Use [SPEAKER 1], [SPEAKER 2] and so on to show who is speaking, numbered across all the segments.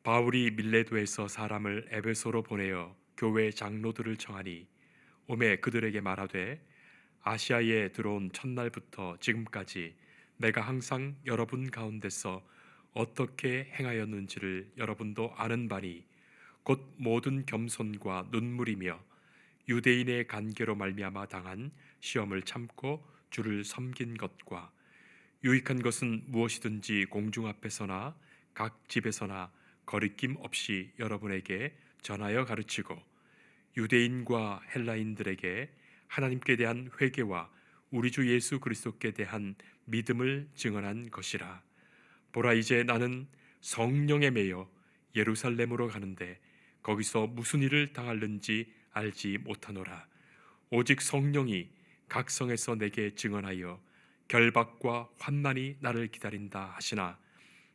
[SPEAKER 1] 바울이 밀레도에서 사람을 에베소로 보내어 교회 장로들을 청하니 오매 그들에게 말하되 아시아에 들어온 첫날부터 지금까지 내가 항상 여러분 가운데서 어떻게 행하였는지를 여러분도 아는 바니 곧 모든 겸손과 눈물이며 유대인의 간계로 말미암아 당한 시험을 참고 주를 섬긴 것과 유익한 것은 무엇이든지 공중 앞에서나 각 집에서나 거리낌 없이 여러분에게 전하여 가르치고 유대인과 헬라인들에게 하나님께 대한 회개와 우리 주 예수 그리스도께 대한 믿음을 증언한 것이라. 보라, 이제 나는 성령에 매여 예루살렘으로 가는데 거기서 무슨 일을 당할는지 알지 못하노라. 오직 성령이 각 성에서 내게 증언하여 결박과 환난이 나를 기다린다 하시나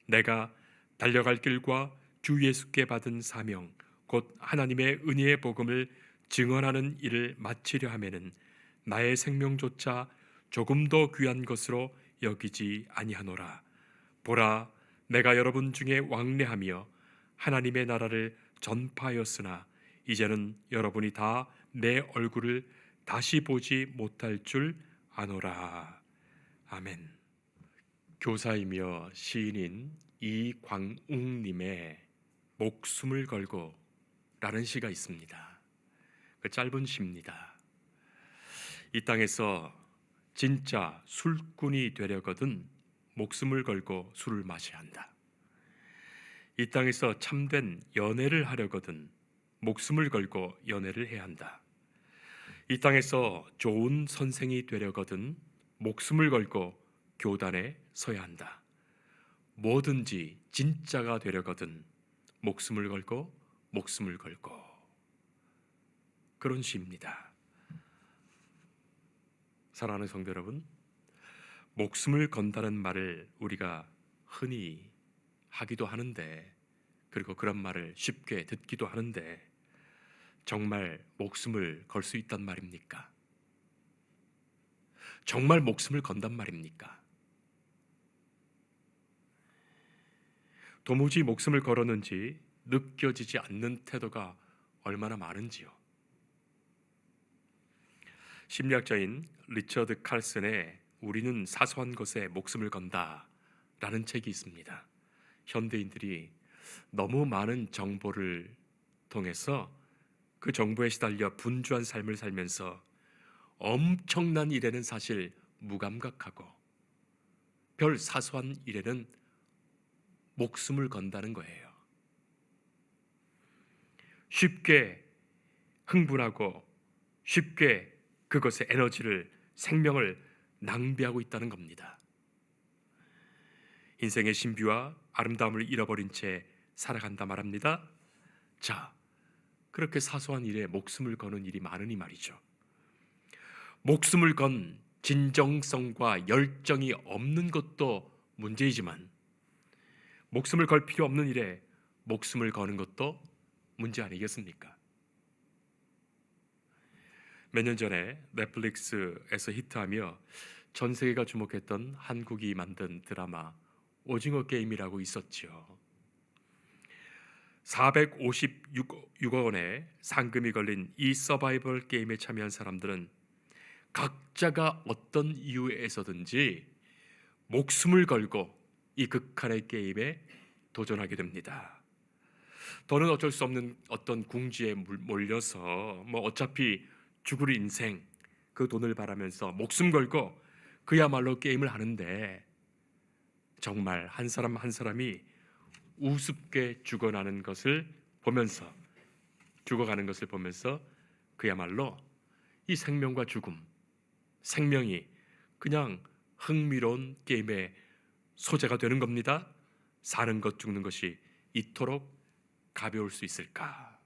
[SPEAKER 1] 내가 달려갈 길과 주 예수께 받은 사명 곧 하나님의 은혜의 복음을 증언하는 일을 마치려 하면은 나의 생명조차 조금 더 귀한 것으로 여기지 아니하노라. 보라, 내가 여러분 중에 왕래하며 하나님의 나라를 전파하였으나 이제는 여러분이 다 내 얼굴을 다시 보지 못할 줄 아노라. 아멘. 교사이며 시인인 이광욱님의 목숨을 걸고 라는 시가 있습니다. 그 짧은 시입니다. 이 땅에서 진짜 술꾼이 되려거든 목숨을 걸고 술을 마셔야 한다. 이 땅에서 참된 연애를 하려거든 목숨을 걸고 연애를 해야 한다. 이 땅에서 좋은 선생이 되려거든 목숨을 걸고 교단에 서야 한다. 뭐든지 진짜가 되려거든 목숨을 걸고 그런 시입니다. 사랑하는 성도 여러분, 목숨을 건다는 말을 우리가 흔히 하기도 하는데, 그리고 그런 말을 쉽게 듣기도 하는데 정말 목숨을 걸 수 있단 말입니까? 정말 목숨을 건단 말입니까? 도무지 목숨을 걸었는지 느껴지지 않는 태도가 얼마나 많은지요. 심리학자인 리처드 칼슨의 우리는 사소한 것에 목숨을 건다 라는 책이 있습니다. 현대인들이 너무 많은 정보를 통해서 그 정보에 시달려 분주한 삶을 살면서 엄청난 일에는 사실 무감각하고 별 사소한 일에는 목숨을 건다는 거예요. 쉽게 흥분하고 쉽게 그것의 에너지를, 생명을 낭비하고 있다는 겁니다. 인생의 신비와 아름다움을 잃어버린 채 살아간다 말합니다. 자, 그렇게 사소한 일에 목숨을 거는 일이 많으니 말이죠. 목숨을 건 진정성과 열정이 없는 것도 문제이지만 목숨을 걸 필요 없는 일에 목숨을 거는 것도 문제 아니겠습니까? 몇 년 전에 넷플릭스에서 히트하며 전 세계가 주목했던 한국이 만든 드라마 오징어 게임이라고 있었죠. 456억 원의 상금이 걸린 이 서바이벌 게임에 참여한 사람들은 각자가 어떤 이유에서든지 목숨을 걸고 이 극한의 게임에 도전하게 됩니다. 더는 어쩔 수 없는 어떤 궁지에 몰려서 어차피 죽을 인생, 그 돈을 바라면서 목숨 걸고 그야말로 게임을 하는데 정말 한 사람 한 사람이 우습게 죽어가는 것을 보면서 그야말로 이 생명과 죽음, 생명이 그냥 흥미로운 게임의 소재가 되는 겁니다. 사는 것 죽는 것이 이토록 가벼울 수 있을까?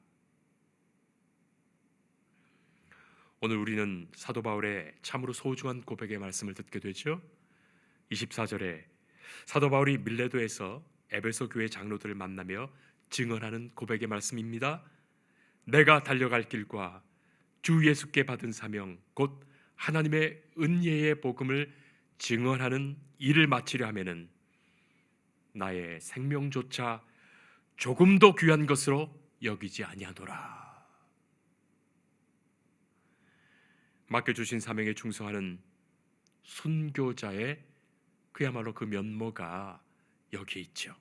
[SPEAKER 1] 오늘 우리는 사도 바울의 참으로 소중한 고백의 말씀을 듣게 되죠. 24절에 사도 바울이 밀레도에서 에베소 교회 장로들을 만나며 증언하는 고백의 말씀입니다. 내가 달려갈 길과 주 예수께 받은 사명 곧 하나님의 은혜의 복음을 증언하는 일을 마치려 하면은 나의 생명조차 조금도 귀한 것으로 여기지 아니하노라. 맡겨주신 사명에 충성하는 순교자의 그야말로 그 면모가 여기에 있죠.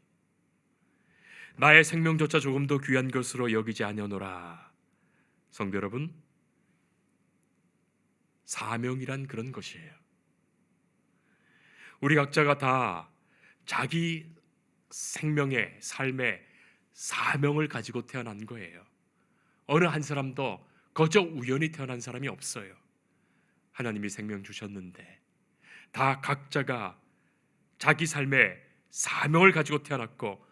[SPEAKER 1] 나의 생명조차 조금도 귀한 것으로 여기지 아니하노라. 성도 여러분, 사명이란 그런 것이에요. 우리 각자가 다 자기 생명의 삶의 사명을 가지고 태어난 거예요. 어느 한 사람도 거저 우연히 태어난 사람이 없어요. 하나님이 생명 주셨는데 다 각자가 자기 삶의 사명을 가지고 태어났고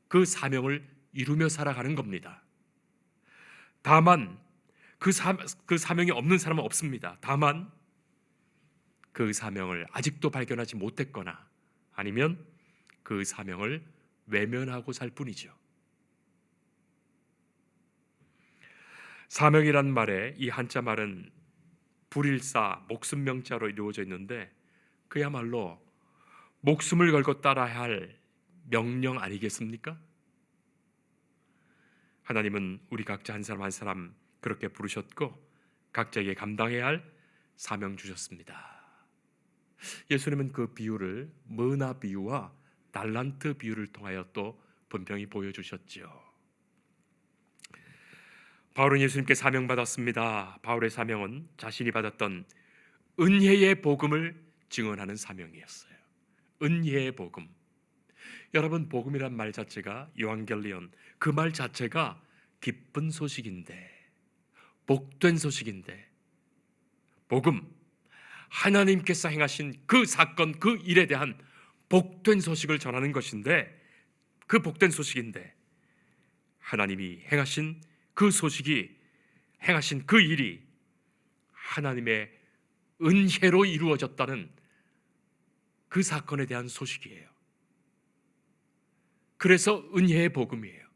[SPEAKER 1] 그 사명을 이루며 살아가는 겁니다. 다만 그 사명이 없는 사람은 없습니다. 다만 그 사명을 아직도 발견하지 못했거나 아니면 그 사명을 외면하고 살 뿐이죠. 사명이란 말에 이 한자 말은 불일사 목숨 명자로 이루어져 있는데 그야말로 목숨을 걸고 따라야 할 명령 아니겠습니까? 하나님은 우리 각자 한 사람 한 사람 그렇게 부르셨고 각자에게 감당해야 할 사명 주셨습니다. 예수님은 그 비유를 머나 비유와 달란트 비유를 통하여 또 분명히 보여주셨지요. 바울은 예수님께 사명받았습니다. 바울의 사명은 자신이 받았던 은혜의 복음을 증언하는 사명이었어요. 은혜의 복음. 여러분, 복음이란 말 자체가 요한겔리온, 그 말 자체가 기쁜 소식인데, 복된 소식인데, 복음, 하나님께서 행하신 그 사건, 그 일에 대한 복된 소식을 전하는 것인데, 그 복된 소식인데 하나님이 행하신 그 소식이, 행하신 그 일이 하나님의 은혜로 이루어졌다는 그 사건에 대한 소식이에요. 그래서 은혜의 복음이에요.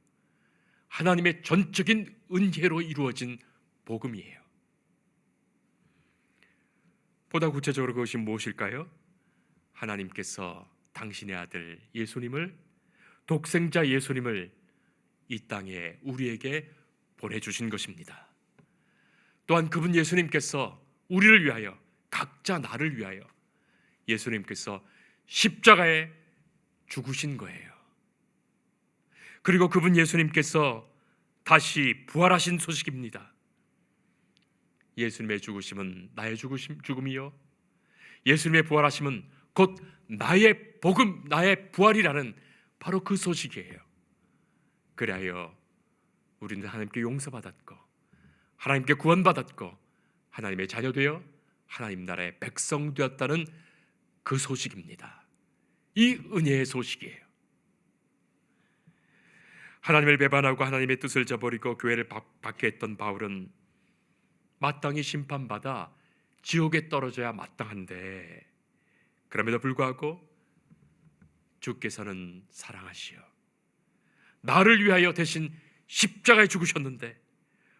[SPEAKER 1] 하나님의 전적인 은혜로 이루어진 복음이에요. 보다 구체적으로 그것이 무엇일까요? 하나님께서 당신의 아들 예수님을, 독생자 예수님을 이 땅에 우리에게 보내주신 것입니다. 또한 그분 예수님께서 우리를 위하여, 각자 나를 위하여 예수님께서 십자가에 죽으신 거예요. 그리고 그분 예수님께서 다시 부활하신 소식입니다. 예수님의 죽으심은 나의 죽음이요, 예수님의 부활하심은 곧 나의 복음, 나의 부활이라는 바로 그 소식이에요. 그리하여 우리는 하나님께 용서받았고 하나님께 구원받았고 하나님의 자녀되어 하나님 나라의 백성 되었다는 그 소식입니다. 이 은혜의 소식이에요. 하나님을 배반하고 하나님의 뜻을 저버리고 교회를 박해했던 바울은 마땅히 심판받아 지옥에 떨어져야 마땅한데, 그럼에도 불구하고 주께서는 사랑하시어 나를 위하여 대신 십자가에 죽으셨는데,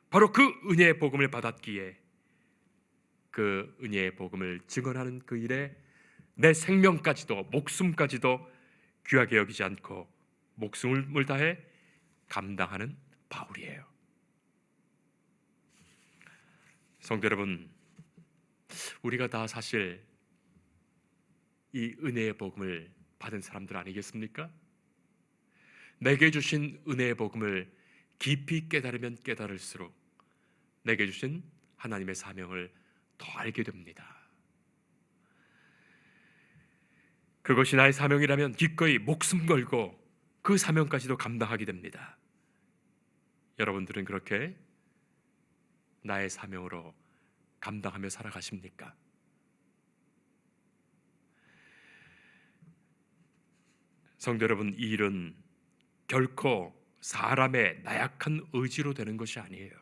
[SPEAKER 1] 바로 그 은혜의 복음을 받았기에 그 은혜의 복음을 증언하는 그 일에 내 생명까지도, 목숨까지도 귀하게 여기지 않고 목숨을 다해 감당하는 바울이에요. 성도 여러분, 우리가 다 사실 이 은혜의 복음을 받은 사람들 아니겠습니까? 내게 주신 은혜의 복음을 깊이 깨달으면 깨달을수록 내게 주신 하나님의 사명을 더 알게 됩니다. 그것이 나의 사명이라면 기꺼이 목숨 걸고 그 사명까지도 감당하게 됩니다. 여러분들은 그렇게 나의 사명으로 감당하며 살아가십니까? 성도 여러분, 이 일은 결코 사람의 나약한 의지로 되는 것이 아니에요.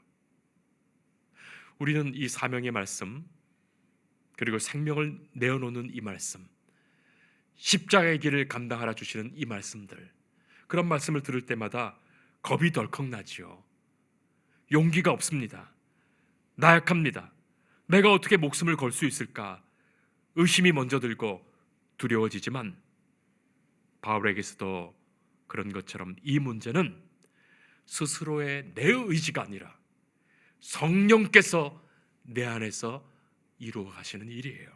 [SPEAKER 1] 우리는 이 사명의 말씀, 그리고 생명을 내어놓는 이 말씀, 십자가의 길을 감당하라 주시는 이 말씀들, 그런 말씀을 들을 때마다 겁이 덜컥 나지요. 용기가 없습니다. 나약합니다. 내가 어떻게 목숨을 걸 수 있을까? 의심이 먼저 들고 두려워지지만 바울에게서도 그런 것처럼 이 문제는 스스로의 내 의지가 아니라 성령께서 내 안에서 이루어 가시는 일이에요.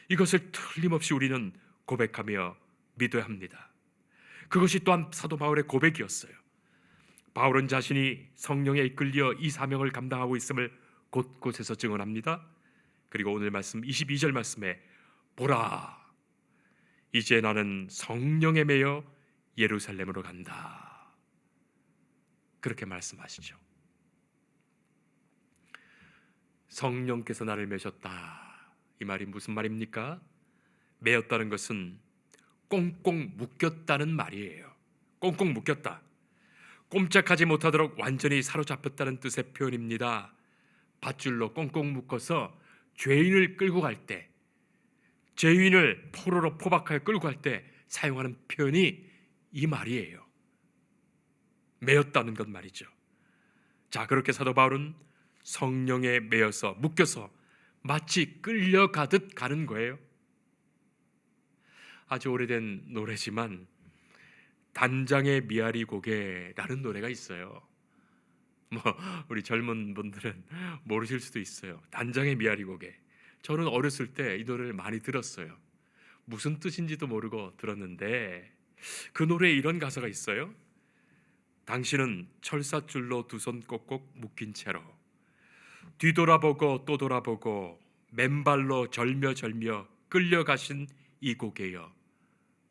[SPEAKER 1] 이것을 틀림없이 우리는 고백하며 믿어야 합니다. 그것이 또한 사도 바울의 고백이었어요. 바울은 자신이 성령에 이끌려 이 사명을 감당하고 있음을 곳곳에서 증언합니다. 그리고 오늘 말씀 22절 말씀에 보라, 이제 나는 성령에 매여 예루살렘으로 간다, 그렇게 말씀하시죠. 성령께서 나를 매셨다, 이 말이 무슨 말입니까? 매였다는 것은 꽁꽁 묶였다는 말이에요. 꽁꽁 묶였다, 꼼짝하지 못하도록 완전히 사로잡혔다는 뜻의 표현입니다. 밧줄로 꽁꽁 묶어서 죄인을 끌고 갈 때, 죄인을 포로로 포박하여 끌고 갈 때 사용하는 표현이 이 말이에요. 매였다는 것 말이죠. 자, 그렇게 사도 바울은 성령에 매여서 묶여서 마치 끌려가듯 가는 거예요. 아주 오래된 노래지만 단장의 미아리 고개라는 노래가 있어요. 우리 젊은 분들은 모르실 수도 있어요. 단장의 미아리 고개. 저는 어렸을 때 이 노래를 많이 들었어요. 무슨 뜻인지도 모르고 들었는데 그 노래에 이런 가사가 있어요. 당신은 철사줄로 두 손 꼭꼭 묶인 채로 뒤돌아보고 또 돌아보고 맨발로 절며 끌려가신 이 고개여,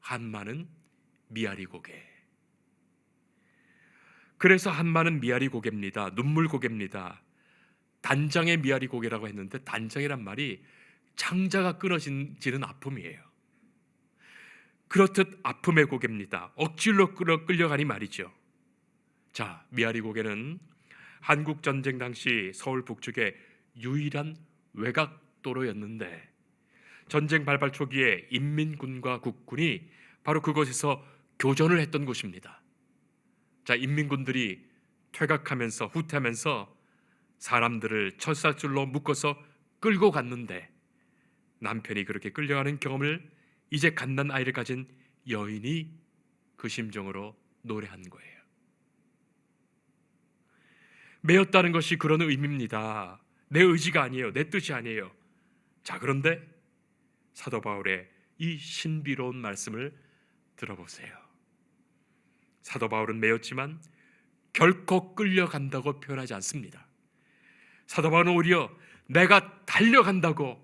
[SPEAKER 1] 한마는 미아리 고개. 그래서 한마는 미아리 고개입니다. 눈물 고개입니다. 단장의 미아리 고개라고 했는데 단장이란 말이 창자가 끊어지는 아픔이에요. 그렇듯 아픔의 고개입니다. 억지로 끌려가니 말이죠. 자, 미아리 고개는 한국 전쟁 당시 서울 북쪽의 유일한 외곽도로였는데 전쟁 발발 초기에 인민군과 국군이 바로 그곳에서 교전을 했던 곳입니다. 자, 인민군들이 퇴각하면서 후퇴하면서 사람들을 철사줄로 묶어서 끌고 갔는데 남편이 그렇게 끌려가는 경험을 이제 갓난 아이를 가진 여인이 그 심정으로 노래한 거예요. 매였다는 것이 그런 의미입니다. 내 의지가 아니에요. 내 뜻이 아니에요. 자, 그런데 사도 바울의 이 신비로운 말씀을 들어보세요. 사도 바울은 매였지만 결코 끌려간다고 표현하지 않습니다. 사도 바울은 오히려 내가 달려간다고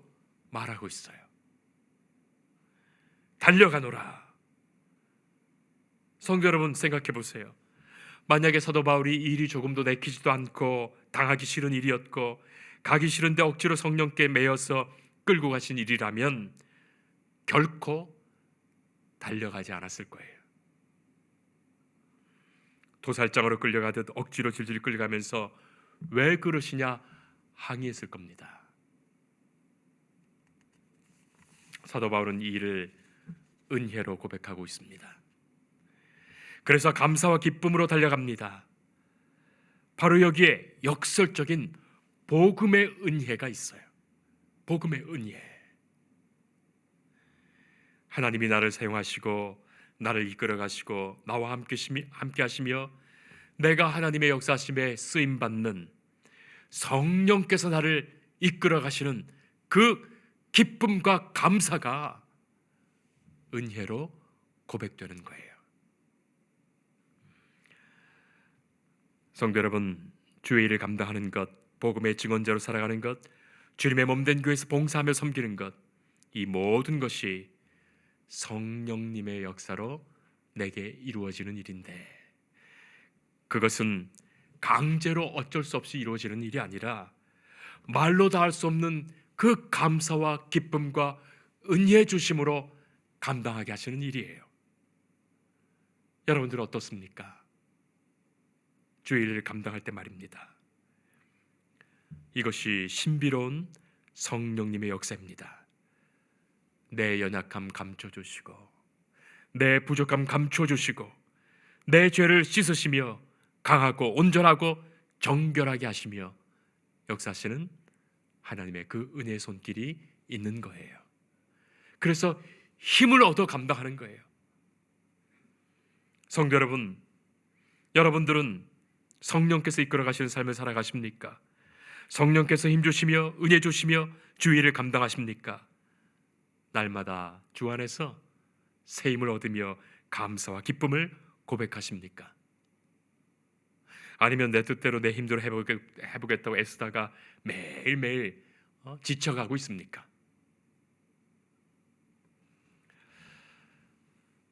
[SPEAKER 1] 말하고 있어요. 달려가노라. 성도 여러분, 생각해 보세요. 만약에 사도 바울이 이 일이 조금도 내키지도 않고 당하기 싫은 일이었고 가기 싫은데 억지로 성령께 매여서 끌고 가신 일이라면 결코 달려가지 않았을 거예요. 도살장으로 끌려가듯 억지로 질질 끌려가면서 왜 그러시냐 항의했을 겁니다. 사도 바울은 이 일을 은혜로 고백하고 있습니다. 그래서 감사와 기쁨으로 달려갑니다. 바로 여기에 역설적인 복음의 은혜가 있어요. 복음의 은혜. 하나님이 나를 사용하시고 나를 이끌어 가시고 나와 함께 하시며 내가 하나님의 역사하심에 쓰임 받는 성령께서 나를 이끌어 가시는 그 기쁨과 감사가 은혜로 고백되는 거예요. 성도 여러분, 주의 일을 감당하는 것, 복음의 증언자로 살아가는 것, 주님의 몸된 교회에서 봉사하며 섬기는 것, 이 모든 것이 성령님의 역사로 내게 이루어지는 일인데 그것은 강제로 어쩔 수 없이 이루어지는 일이 아니라 말로 다 할 수 없는 그 감사와 기쁨과 은혜 주심으로 감당하게 하시는 일이에요. 여러분들 어떻습니까? 주의 일을 감당할 때 말입니다. 이것이 신비로운 성령님의 역사입니다. 내 연약함 감춰주시고 내 부족함 감춰주시고 내 죄를 씻으시며 강하고 온전하고 정결하게 하시며 역사하시는 하나님의 그 은혜의 손길이 있는 거예요. 그래서 힘을 얻어 감당하는 거예요. 성도 여러분, 여러분들은 성령께서 이끌어 가시는 삶을 살아가십니까? 성령께서 힘 주시며 은혜 주시며 주의를 감당하십니까? 날마다 주 안에서 새 힘을 얻으며 감사와 기쁨을 고백하십니까? 아니면 내 뜻대로 내 힘대로 해보겠다고 애쓰다가 매일매일 지쳐가고 있습니까?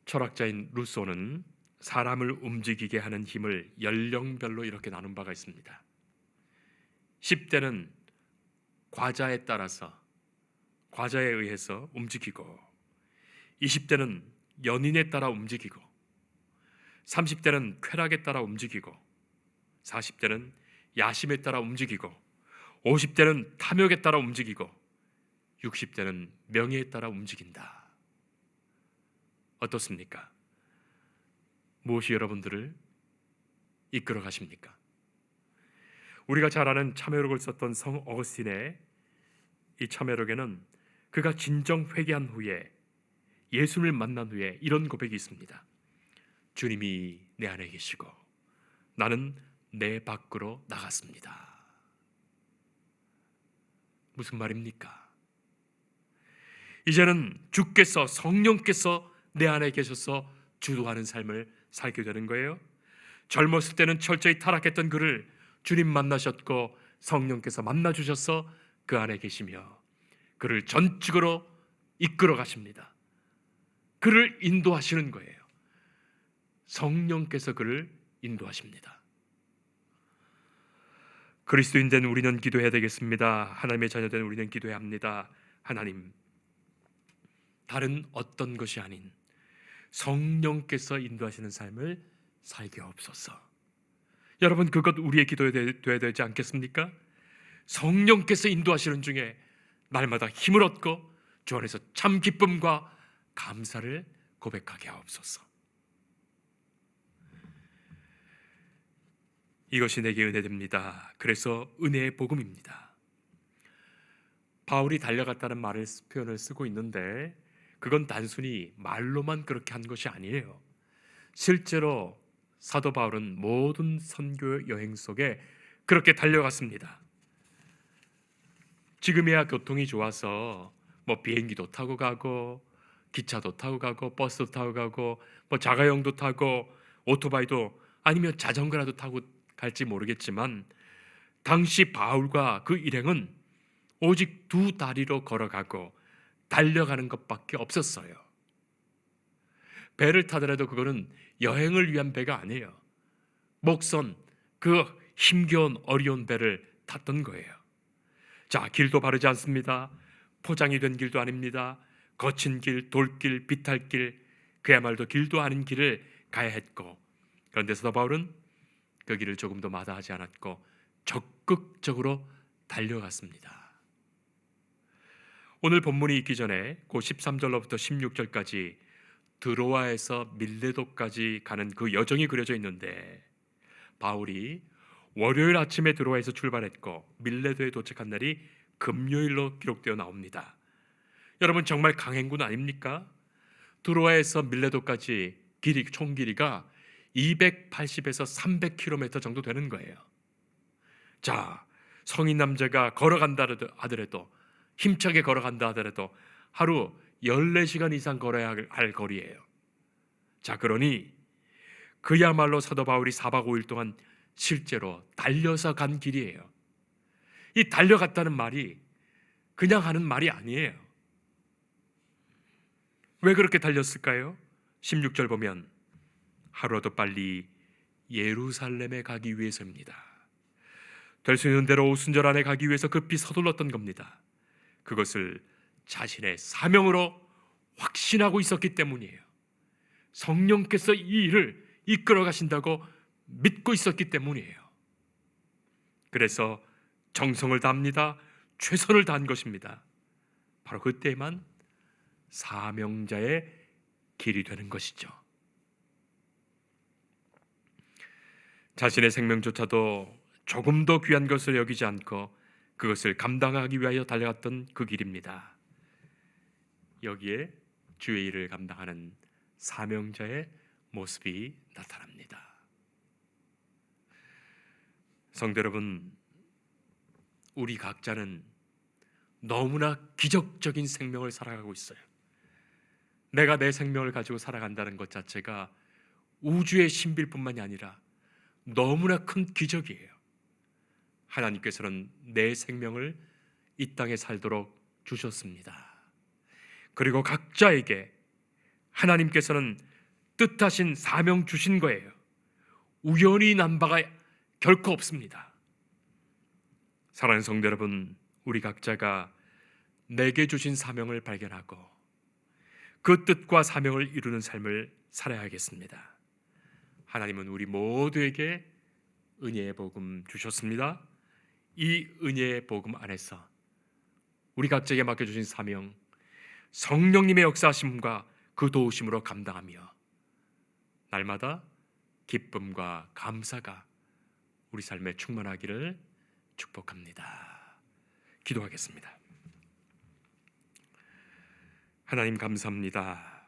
[SPEAKER 1] 철학자인 루소는 사람을 움직이게 하는 힘을 연령별로 이렇게 나눈 바가 있습니다. 10대는 과자에 따라서 과자에 의해서 움직이고, 20대는 연인에 따라 움직이고, 30대는 쾌락에 따라 움직이고, 40대는 야심에 따라 움직이고, 50대는 탐욕에 따라 움직이고, 60대는 명예에 따라 움직인다. 어떻습니까? 무엇이 여러분들을 이끌어 가십니까? 우리가 잘 아는 참회록을 썼던 성 어거스틴의 이 참회록에는 그가 진정 회개한 후에, 예수를 만난 후에 이런 고백이 있습니다. 주님이 내 안에 계시고 나는 내 밖으로 나갔습니다. 무슨 말입니까? 이제는 주께서, 성령께서 내 안에 계셔서 주도하는 삶을 살게 되는 거예요. 젊었을 때는 철저히 타락했던 그를 주님 만나셨고 성령께서 만나주셔서 그 안에 계시며 그를 전적으로 이끌어 가십니다. 그를 인도하시는 거예요. 성령께서 그를 인도하십니다. 그리스도인 된 우리는 기도해야 되겠습니다. 하나님의 자녀된 우리는 기도해야 합니다. 하나님, 다른 어떤 것이 아닌 성령께서 인도하시는 삶을 살게 하옵소서. 여러분, 그것 우리의 기도해야 되지 않겠습니까? 성령께서 인도하시는 중에 날마다 힘을 얻고 주 안에서 참 기쁨과 감사를 고백하게 하옵소서. 이것이 내게 은혜됩니다. 그래서 은혜의 복음입니다. 바울이 달려갔다는 표현을 쓰고 있는데 그건 단순히 말로만 그렇게 한 것이 아니에요. 실제로 사도 바울은 모든 선교 여행 속에 그렇게 달려갔습니다. 지금이야 교통이 좋아서 비행기도 타고 가고 기차도 타고 가고 버스도 타고 가고 자가용도 타고 오토바이도 아니면 자전거라도 타고 갈지 모르겠지만 당시 바울과 그 일행은 오직 두 다리로 걸어가고 달려가는 것밖에 없었어요. 배를 타더라도 그거는 여행을 위한 배가 아니에요. 목선, 그 힘겨운 어려운 배를 탔던 거예요. 자, 길도 바르지 않습니다. 포장이 된 길도 아닙니다. 거친 길, 돌길, 비탈길, 그야말로 길도 아닌 길을 가야 했고, 그런데 사도 바울은 그 길을 조금도 마다하지 않았고 적극적으로 달려갔습니다. 오늘 본문이 있기 전에 그 13절로부터 16절까지 드로아에서 밀레도까지 가는 그 여정이 그려져 있는데, 바울이 월요일 아침에 드로아에서 출발했고 밀레도에 도착한 날이 금요일로 기록되어 나옵니다. 여러분, 정말 강행군 아닙니까? 드로아에서 밀레도까지 총 길이가 280에서 300km 정도 되는 거예요. 자, 성인 남자가 걸어간다 하더라도, 힘차게 걸어간다 하더라도 하루 14시간 이상 걸어야 할 거리예요. 자, 그러니 그야말로 사도 바울이 4박 5일 동안 실제로 달려서 간 길이에요. 이 달려갔다는 말이 그냥 하는 말이 아니에요. 왜 그렇게 달렸을까요? 16절 보면 하루라도 빨리 예루살렘에 가기 위해서입니다. 될 수 있는 대로 오순절 안에 가기 위해서 급히 서둘렀던 겁니다. 그것을 자신의 사명으로 확신하고 있었기 때문이에요. 성령께서 이 일을 이끌어 가신다고 믿고 있었기 때문이에요. 그래서 정성을 다합니다. 최선을 다한 것입니다. 바로 그때만 사명자의 길이 되는 것이죠. 자신의 생명조차도 조금도 귀한 것을 여기지 않고 그것을 감당하기 위하여 달려갔던 그 길입니다. 여기에 주의 일을 감당하는 사명자의 모습이 나타납니다. 성도 여러분, 우리 각자는 너무나 기적적인 생명을 살아가고 있어요. 내가 내 생명을 가지고 살아간다는 것 자체가 우주의 신비뿐만이 아니라 너무나 큰 기적이에요. 하나님께서는 내 생명을 이 땅에 살도록 주셨습니다. 그리고 각자에게 하나님께서는 뜻하신 사명 주신 거예요. 우연히 난 바가 결코 없습니다. 사랑하는 성도 여러분, 우리 각자가 내게 주신 사명을 발견하고 그 뜻과 사명을 이루는 삶을 살아야겠습니다. 하나님은 우리 모두에게 은혜의 복음 주셨습니다. 이 은혜의 복음 안에서 우리 각자에게 맡겨주신 사명, 성령님의 역사하심과 그 도우심으로 감당하며 날마다 기쁨과 감사가 우리 삶에 충만하기를 축복합니다. 기도하겠습니다. 하나님 감사합니다.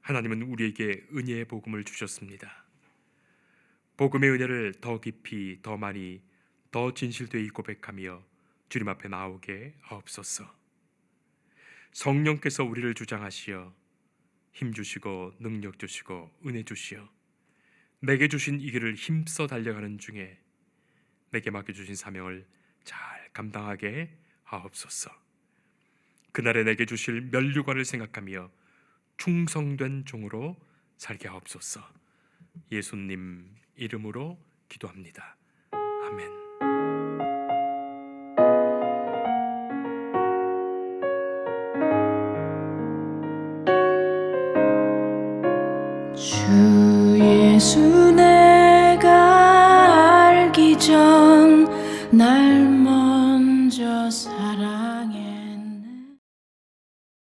[SPEAKER 1] 하나님은 우리에게 은혜의 복음을 주셨습니다. 복음의 은혜를 더 깊이, 더 많이, 더 진실되이 고백하며 주님 앞에 나오게 하옵소서. 성령께서 우리를 주장하시어 힘 주시고 능력 주시고 은혜 주시어 내게 주신 이 길을 힘써 달려가는 중에 내게 맡겨주신 사명을 잘 감당하게 하옵소서. 그날에 내게 주실 면류관을 생각하며 충성된 종으로 살게 하옵소서. 예수님 이름으로 기도합니다. 아멘.
[SPEAKER 2] 주 예수 내가 알기 전 날